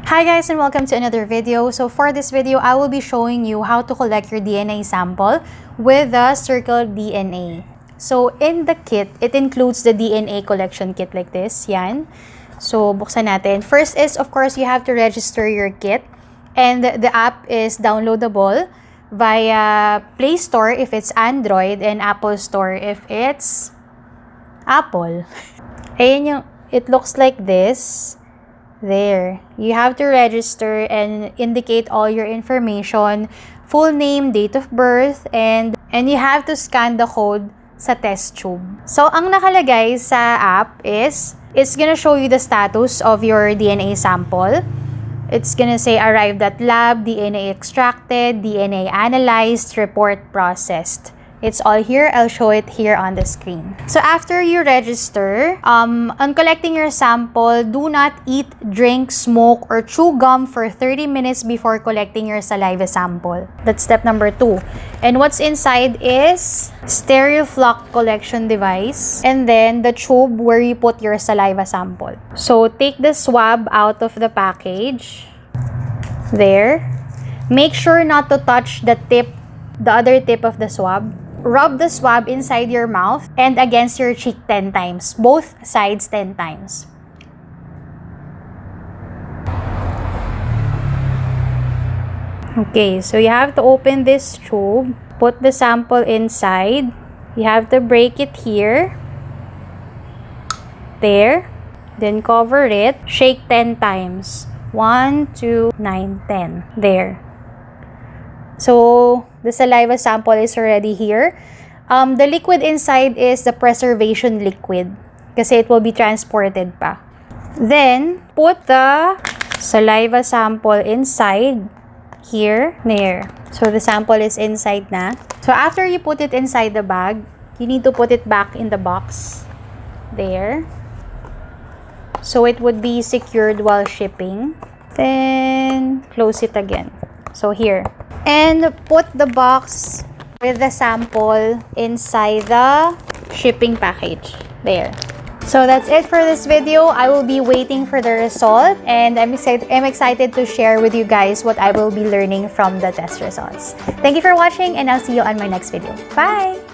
Hi guys, and welcome to another video. So for this video, I will be showing you how to collect your DNA sample with the CircleDNA. So in the kit, it includes the DNA collection kit like this. Yan. So buksan natin. First is, of course, you have to register your kit. And the app is downloadable via Play Store if it's Android and Apple Store if it's Apple. Ayan yung, it looks like this. There. You have to register and indicate all your information, full name, date of birth, and you have to scan the code sa test tube. So, ang nakalagay sa app is, it's gonna show you the status of your DNA sample. It's gonna say arrived at lab, DNA extracted, DNA analyzed, report processed. It's all here. I'll show it here on the screen. So after you register, on collecting your sample, do not eat, drink, smoke, or chew gum for 30 minutes before collecting your saliva sample. That's step number 2. And what's inside is stereo flock collection device and then the tube where you put your saliva sample. So take the swab out of the package. There. Make sure not to touch the other tip of the swab. Rub the swab inside your mouth and against your cheek 10 times. Both sides 10 times. Okay, so you have to open this tube. Put the sample inside. You have to break it here. There. Then cover it. Shake 10 times. 1, 2, 9, 10. There. So, the saliva sample is already here. The liquid inside is the preservation liquid kasi it will be transported pa. Then, put the saliva sample inside here, there. So, the sample is inside na. So, after you put it inside the bag, you need to put it back in the box. There. So, it would be secured while shipping. Then, close it again. So, here. And put the box with the sample inside the shipping package. There. So that's it for this video. I will be waiting for the result and I'm excited to share with you guys what I will be learning from the test results. Thank you for watching and I'll see you on my next video. Bye!